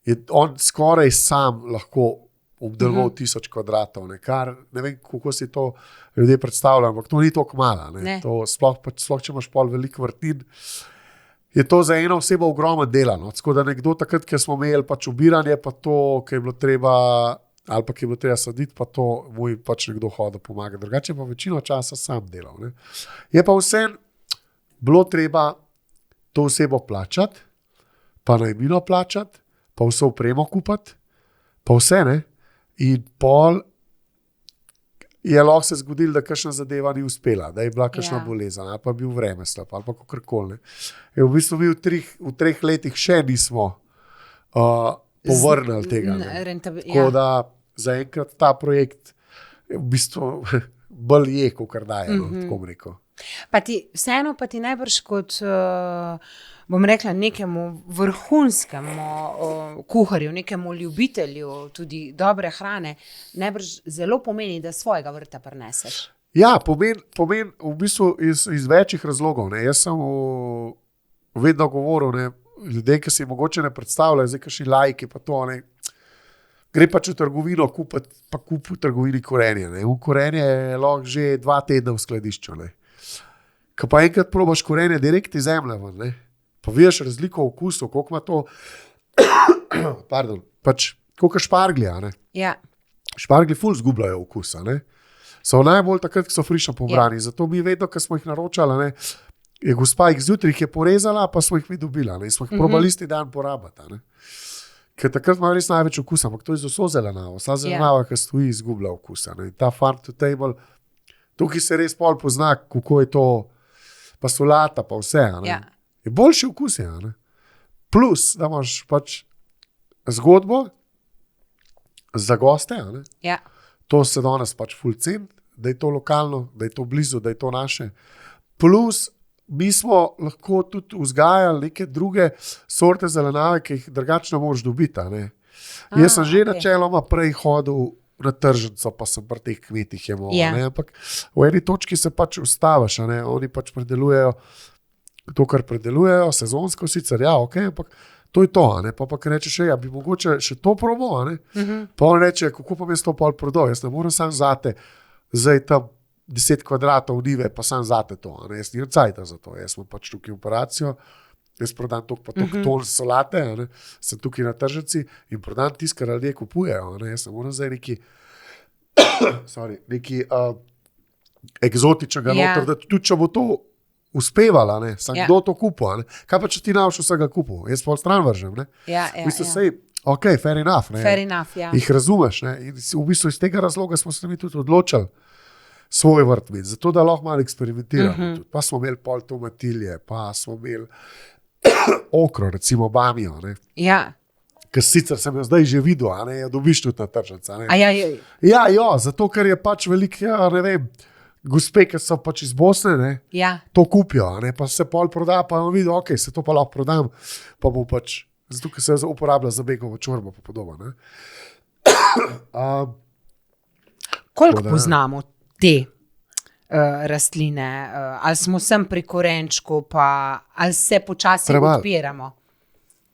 je on skoraj sam lahko obdeloval 1000 kvadratov, ne, kar ne vem, kako si to ljudje predstavljajo, ampak to ni toliko malo. Sploh, če imaš pol veliko vrtnin, je to za eno osebo ogromno dela. No. Tako da nekdo takrat, ki smo imeli pač ubiranje, pa to, ki je bilo treba, ali pa ki je bilo treba saditi, pa to moj pač nekdo hodil pomagati. Drugače pa večino časa sam delal. Ne. Je pa vsem bilo treba to osebo plačati, pa najemnino plačati, pa vse opremo kupiti, pa vse, ne. In pol je lahko se zgodilo, da kakšna zadeva ni uspela, da je bila kakšna bolezen, ali pa bil vreme slab, ali pa kakorkoli. V bistvu mi v 3 letih še nismo povrnili tega. Tako da zaenkrat ta projekt je v bistvu bolj je, kot daje, tako bom rekel. Vseeno pa ti najbrž kot, bom rekla, nekemu vrhunskemu kuharju, nekemu ljubitelju tudi dobre hrane, najbrž zelo pomeni, da svojega vrta prineseš. Ja, pomeni v bistvu iz večjih razlogov. Ne. Jaz sem vedno govoril, ne, ljudje, ki si mogoče ne predstavljajo, zdaj kakšni laiki pa to, ne, gre pač v trgovino kupiti, pa kupi v trgovini korenje. Ne. V korenje je lahko že 2 tedna v skladišču. Ne. Ko pa enkrat probaš korenje direkt iz zemlje, ne, pa vidiš razliko v okusu, koliko ima to, pač koliko šparglja. Ne. Ja. Šparglji ful zgubljajo okusa. Ne. So najbolj takrat, ko so frišno pobrani. Zato mi vedno, ko smo jih naročali, ne, je gospa jih zjutraj je porezala, pa smo jih mi dobila. Ne. Smo jih probali isti dan porabiti. Ne. Ker takrat ima res največ okusa, ampak to je z vso zelenavo. Vsa zelenava, ki stoji, izgublja okusa. Ne. Ta farm to table, tukaj se res pol pozna, kako je to, pa solata, pa vse. Ja. Je boljši okus. Ne. Plus, da imaš pač zgodbo za goste. Ne. Ja. To se danes pač ful ceni, da je to lokalno, da je to blizu, da je to naše. Plus, mi smo lahko tudi vzgajali neke druge sorte zelenave, ki jih drugače ne moreš dobiti. Ne. Jaz sem že načeloma prej hodil na tržnico, pa sem pri teh kmetih jemal. Ampak v eni točki se pač ustaviš. Oni pač predelujejo to, kar predelujejo, sezonsko sicer, ampak to je to. Pa rečeš, ja, bi mogoče še to probal. Pa on reče, kako pa mi to pol prodal? Jaz ne moram sam zate, zdaj tam 10 kvadratov nive, pa sam zate to. Jaz nimam cajta za to. Jaz imam pač tukaj operacijo, jaz prodam toliko pa toliko ton solate, sem tukaj na tržnici in prodam tisto, kar ljudje kupujejo. Jaz ne moram zdaj neki eksotičnega noter, da tudi če bo to uspevala, sam kdo to kupil. Kaj pa če ti navaš vsega kupil? Jaz pol stran vržem. Sej, ok, fair enough. Jih razumeš. In v bistvu iz tega razloga smo se mi tudi odločili svoj vrt imeti, zato da lahko malo eksperimentiramo. Pa smo imeli pol tomatilje, pa smo imeli okro, recimo bamijo. Ja. Ker sicer sem jo zdaj že videl, jo dobiš tudi na tržnici. Ja, zato ker je pač veliko, ne vem, gospe, ki so pač iz Bosne, to kupijo, pa se pol proda, pa vam vidim, ok, se to pa lahko prodam, pa bo pač, zato ker se uporablja za begovo čorbo, pa podobno. da, Koliko poznamo te rastline? Ali smo sem pri korenčku, pa ali se počasi odpiramo?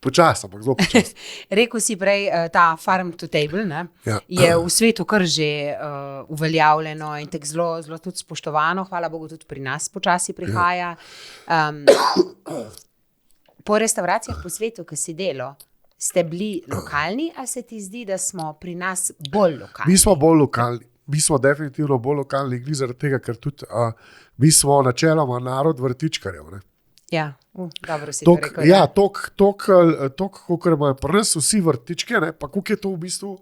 Počasi, ampak zelo počasi. Rekel si prej, ta farm to table, je v svetu kar že uveljavljeno in tako zelo, zelo tudi spoštovano. Hvala Bogu, tudi pri nas počasi prihaja. Po restavracijah po svetu, ki si delo, ste bili lokalni, ali se ti zdi, da smo pri nas bolj lokalni? Mi smo bolj lokalni. Mi smo definitivno bolj lokalni, zaradi tega, ker tudi mi smo načeloma narod vrtičkarjev. Ja, dobro si to rekel. Ja, toliko, kakor imajo pri nas vsi vrtičke, pa koliko je to v bistvu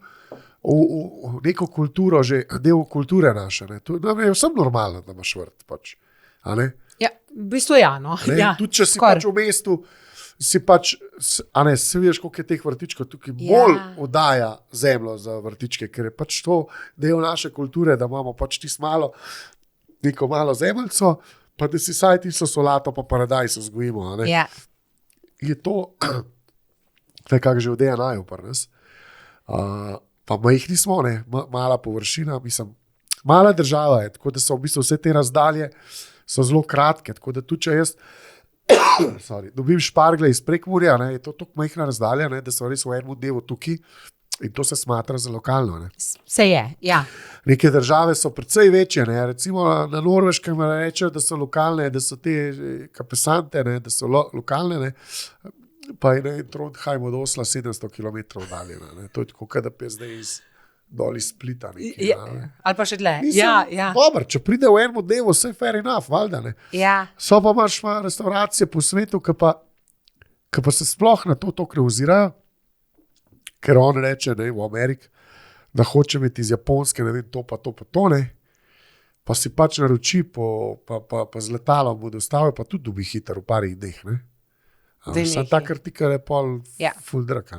v neko kulturo, že del kulture naše. To je vsem normalno, da imaš vrt. Pač, Ja, v bistvu no. Ja, tudi če si pač v mestu, si pač, se vidiš, koliko je teh vrtičkov tukaj, bolj oddaja zemljo za vrtičke, ker je pač to del naše kulture, da imamo pač neko malo zemljico, pa da si saj tisto solato pa paradajz vzgojimo. Ja. Je to nekako že v DNA-ju pri nas. Pa majhni smo, mala površina, mislim, mala država je, tako da so v bistvu vse te razdalje so zelo kratke, tako da tudi če jaz dobim špargle iz Prekmurja, je to tako majhna razdalja, da so res v enem dnevu tukaj in to se smatra za lokalno. Se je, ja. Neke države so precej večje, recimo na Norveškem rečejo, da so lokalne, da so te kapesante, da so lokalne, pa je Trondheim od Osla 700 km oddaljena. To je tako, da pa je zdaj dol iz Splita. Ali pa še tle. Dobar, če pride v enem dnevu, vse fair enough, valjda. So pa imaš restauracije po svetu, ki pa se sploh na to ne ozirajo, ker on reče, v Ameriki, da hoče imeti iz Japonske, ne vem, to pa to, pa si pač naroči, pa z letalom bo dostavil, pa tudi dobi hiter v parih dneh, Sam tak artikel je pol ful draka.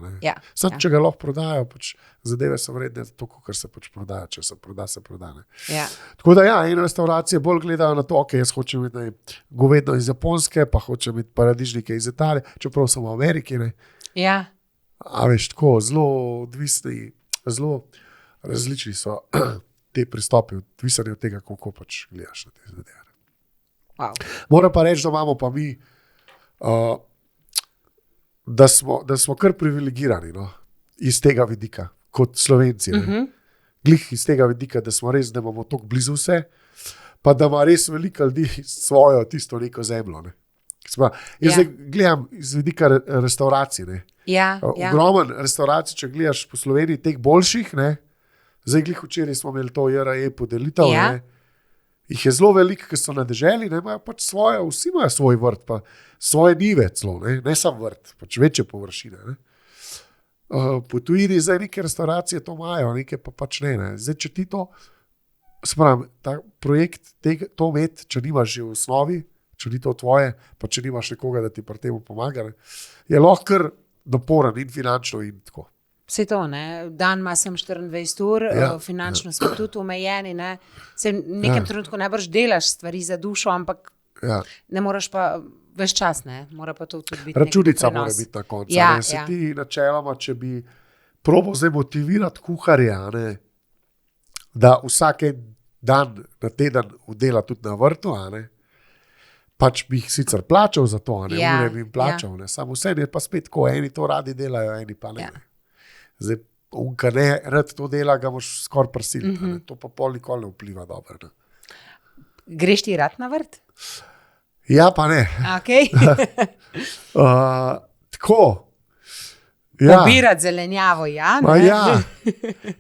Sam, če ga lahko prodajo, pač zadeve so vredne toliko, kar se pač prodaja, če se proda, se proda. Tako da ene restauracije bolj gledajo na to, jaz hočem imeti govedno iz Japonske, pa hočem imeti paradižnike iz Italije, čeprav sem v Ameriki. A veš, tako, zelo odvisni, zelo različni so te pristopi, odvisni od tega, koliko pač gledaš na te zadeve. Moram pa reči, da imamo pa mi da smo kar privilegirani iz tega vidika, kot Slovenci. Glih iz tega vidika, da smo res, da imamo toliko blizu vse, pa da ima res veliko ljudi svojo tisto neko zemljo. Jaz gledam iz vidika restauracij. Ogromen restauracij, če gledaš po Sloveniji, teh boljših, zdaj glih včeraj smo imeli to JRE podelitev, jih je zelo veliko, ki so na deželi, imajo pač svojo, vsi imajo svoj vrt, pa svoje njive celo, ne sam vrt, pač večje površine. Po tujini zdaj neke restauracije to imajo, neke pa pač ne. Zdaj, če ti to, ta projekt, to imeti, če nimaš že v osnovi, če ni to tvoje, pa če nimaš nekoga, da ti pri tem pomaga, je lahko kar naporen in finančno in tako. Vse to, dan ima sem 24 ur, finančno smo tudi omejeni, Se v nekem trenutku najbrž delaš stvari za dušo, ampak ne moraš pa ves čas, mora pa to tudi biti. Računica mora biti na koncu. Se ti načeloma, če bi probal zdaj motivirati kuharja, da vsak dan na teden dela tudi na vrtu, pač bi jih sicer plačal za to, ne bi jim plačal. Samo vse je pa spet tako, eni to radi delajo, eni pa ne. Zdaj, onka ne rad to dela, ga moš skoraj prisiliti. To pa pol nikoli ne vpliva dobro. Greš ti rad na vrt? Ja, pa ne. Okay. Tako. Pobirati zelenjavo,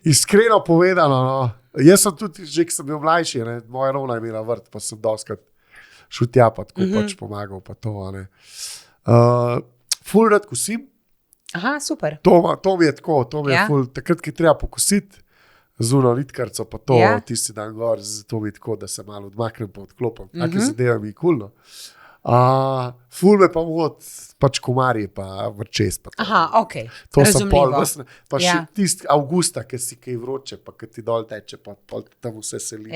Iskreno povedano, jaz sem tudi, že ko sem bil mlajši, moja rovna je imela vrt, pa sem doskrat šel tja, pa tako pač pomagal, pa to. Ful rad kosim. Aha, super. To mi je tako, ful, takrat, ki treba pokositi, zuno litkarco, pa to, tisti dan gor, to mi je tako, da se malo odmaknem, pa odklopam. Take zadeve mi je kulno. Ful me pa vod, pač komarji, pa vrčes. Pa to. Aha, okej. To sem pol vrstne. Pa še tisti avgusta, ki si kaj vroče, pa ki ti dol teče, pa tam vse seli.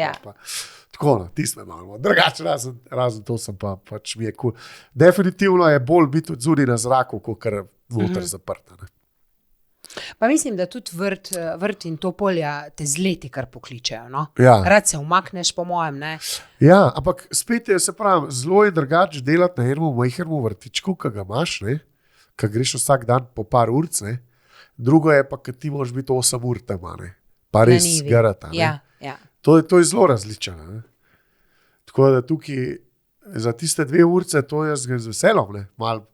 Tako, tisti me malo. Drugače, razen to sem pa, pač mi je kul. Definitivno je bolj biti od zunaj na zraku, kot noter zaprta. Pa mislim, da tudi vrt in to polja te z leti kar pokličejo. Rad se umakneš, po mojem, Ja, ampak spet je, se pravi, zelo je drugače delati na enem majhnem vrtičku, ki ga imaš, ki greš vsak dan po par urc, drugo je pa, ki ti moraš biti 8 ur tam, pa res garata. To je zelo različno. Tako da tukaj za tiste 2 urce, to jaz z veselom, malo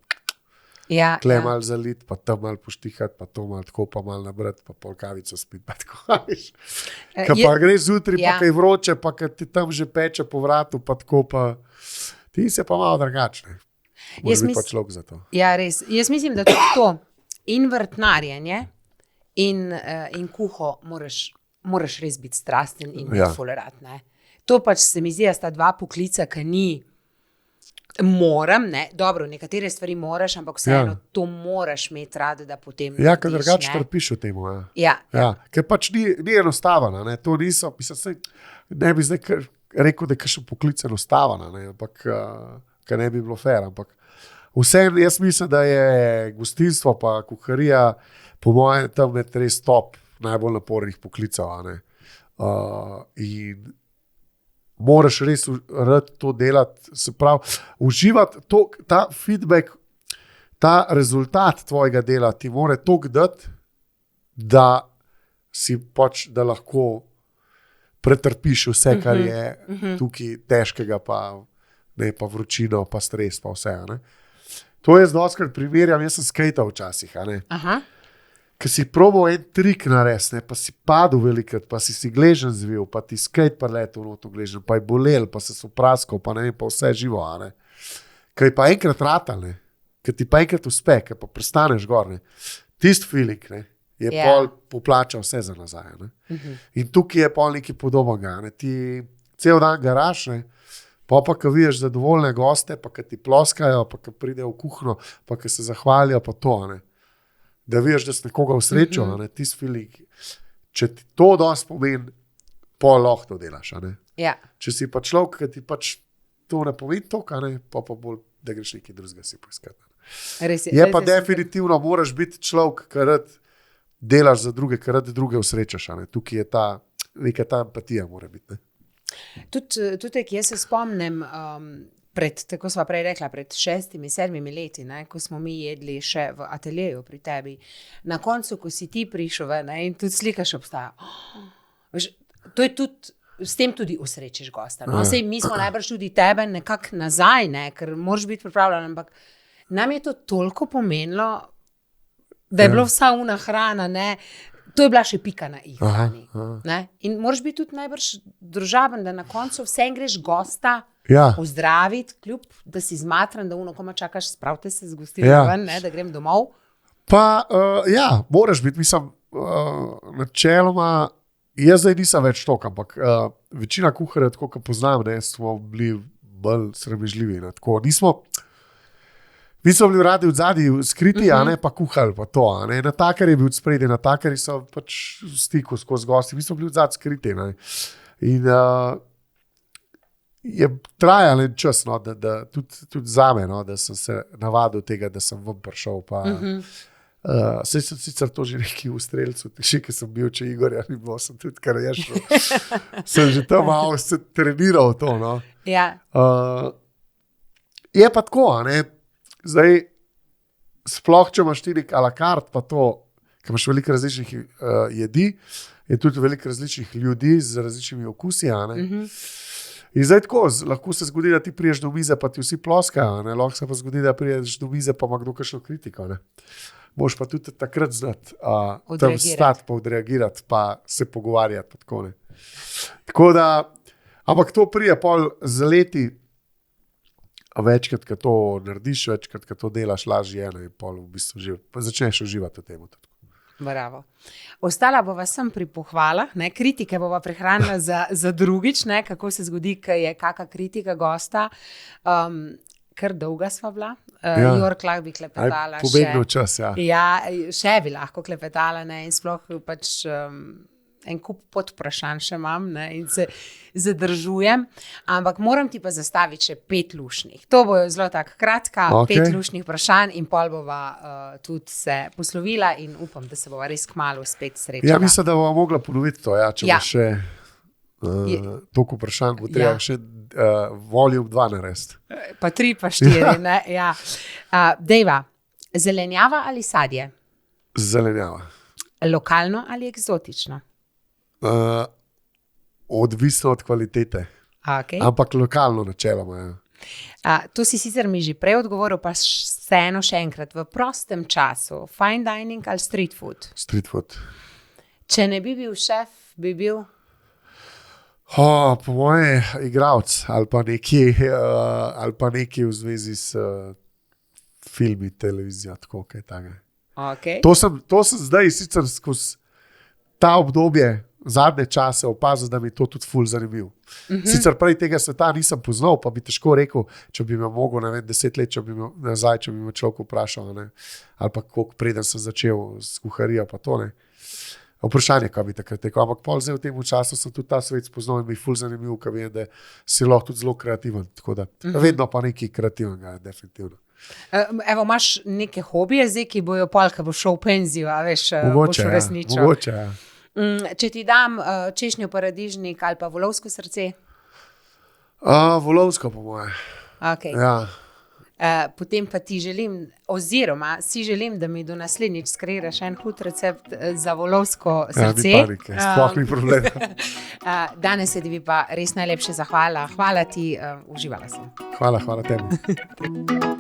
tle malo zalit, pa tam malo poštihati, pa to malo tako, pa malo nabrati, pa pol kavico spiti, pa tako. Pa greš zjutraj, pa kaj vroče, pa kaj ti tam že peče po vratu, pa tako, pa ti se pa malo drugačne. Moraš biti pa človek za to. Ja, res. Jaz mislim, da tudi to in vrtnarjenje in kuho moraš res biti strasten in biti fulerat. To pač se mi zdi, da sta dva poklica, ki ni Moram, ne, dobro, nekatere stvari moraš, ampak vseeno to moraš imeti rad, da potem ker drugače trpiš v temu. Ja. Ker pač ni enostavno, ne, to niso, mislim, ne bi zdaj rekel, da je kakšen poklic enostavno, ne, ampak ker ne bi bilo fair, ampak vseeno jaz mislim, da je gostinstvo pa kuharija po mojem tam med res top najbolj napornih poklicev, ne. In moraš res rad to delati, se pravi, uživati ta feedback, ta rezultat tvojega dela ti mora toliko dati, da si pač, da lahko pretrpiš vse, kar je tukaj težkega, pa vročino, pa stres, pa vse. Ne? To jaz dostikrat primerjam, jaz sem skejtal včasih, Aha. Ker si probal en trik narediti, pa si padel velikrat, pa si gležen zvil, pa ti skejt pa letel v gležen, pa je bolel, pa se praskal, pa ne vem, pa vse živo. Ker je pa enkrat ratal, ker ti pa enkrat uspe, ker pa prestaneš gor, tisti feeling, je pol poplačal vse za nazaj. In tukaj je pol nekaj podobnega. Ti cel dan garaš, pa ko vidiš zadovoljne goste, pa ko ti ploskajo, pa ko pridejo v kuhno, pa ko se zahvalijo, pa to, da vidiš, da si nekoga usrečal, tisti feeling. Če ti to dosti pomeni, pol lahko to delaš. Ja. Če si pa človek, ki ti pač to ne pomeni toliko, pa bolj, da greš nekaj drugega si poiskati. Je pa definitivno, moraš biti človek, ki rad delaš za druge, ki rad druge usrečaš. Tukaj je neka ta empatija mora biti. Tudi, jaz se spomnim, tako sva prej rekla, pred 6-7 leti, ko smo mi jedli še v ateljeju pri tebi, na koncu, ko si ti prišel ven in tudi slika še obstaja. To je tudi, s tem tudi usrečiš gosta. Sej mi smo najbrž tudi tebe nekako nazaj, ker moraš biti pripravljen, ampak nam je to toliko pomenilo, da je bilo vsa una hrana, to je bila še pika na i hrani. In moraš biti tudi najbrž družaben, da na koncu vsem greš gosta pozdraviti, kljub, da si zmatran, da koma čakaš, spravite se z gostilno ven, da grem domov. Pa, moraš biti, mislim, načeloma, jaz zdaj nisem več tok, ampak večina kuharjev, tako kot poznam, smo bili bolj sramežljivi. Mi smo bili radi odzadaj skriti, pa kuhali pa to. Natakar je bil spredje, natakari so pač v stiku skozi gosti, mi smo bili odzadaj skriti. In je trajal en čas, da tudi zame, da sem se navadil tega, da sem ven prišel. Saj sem sicer to že nekaj v strelcu, še ki sem bil, če Igorja ni bilo, sem tudi kar je šel. Sem že tam malo se treniral to. Ja. Je pa tako, zdaj, sploh, če imaš ti nek a la carte, pa to, ker imaš veliko različnih jedi, je tudi veliko različnih ljudi z različnimi okusi. In zdaj tako, lahko se zgodi, da ti priješ do mize, pa ti vsi ploskajo, lahko se pa zgodi, da priješ do mize, pa ima kdo kakšno kritiko. Moš pa tudi takrat znati tam stati, pa odreagirati, pa se pogovarjati. Tako da, ampak to prije pol z leti, večkrat, ko to narediš, večkrat, ko to delaš, lažje je, in pol v bistvu začneš uživati v tem. Bravo. Ostala bova sem pri pohvalah, kritike bova prehranila za drugič, kako se zgodi, ko je kakšna kritika gosta. Kar dolga sva bila. Jork, lahko bi klepetala. Pobegnil čas, Ja, še bi lahko klepetala, in sploh pač en kup podvprašanj še imam, in se zadržujem, ampak moram ti pa zastaviti še 5 luštnih. To bo zelo tako kratka, 5 luštnih vprašanj in pol bova tudi se poslovila in upam, da se bova res kmalu spet srečala. Ja, mislim, da bova mogla ponoviti to, če bo še toliko vprašanj, bo treba še volume 2 narediti. Pa 3, pa 4, ja. Dejva, zelenjava ali sadje? Zelenjava. Lokalno ali eksotično? Odvisno od kvalitete. Ampak lokalno načeloma. To si sicer mi že prej odgovoril, pa vseeno še enkrat. V prostem času, fine dining ali street food? Street food. Če ne bi bil šef, bi bil? Po moje igralec ali pa nekaj v zvezi s filmi, televizijo, tako kaj takega. To sem zdaj sicer skozi ta obdobje zadnje čase opazil, da mi je to tudi ful zanimiv. Sicer prej tega sveta nisem poznal, pa bi težko rekel, če bi me mogel, 10 let, če bi me človek vprašal, ne, ali pa koliko preden sem začel s kuharijo, pa to ne. Vprašanje, kaj bi takrat rekel, ampak pol zdaj v tem času sem tudi ta svet spoznal in mi je ful zanimiv, ker vem, da si lahko tudi zelo kreativen, tako da vedno pa nekaj kreativnega, definitivno. Evo, imaš neke hobije zdaj, ki bojo pol, ko boš šel v penzijo, a veš, boš uresničil. Mogoče, ja. Če ti dam češnjo paradižnik ali pa volovsko srce? Volovsko po moje. Okay. Ja. Potem pa ti želim, oziroma si želim, da mi do naslednjič skreiraš en hud recept za volovsko srce. Ja, ni panike, sploh ni problema. Danes se ti pa res najlepše zahvala. Hvala ti, uživala sem. Hvala tebi.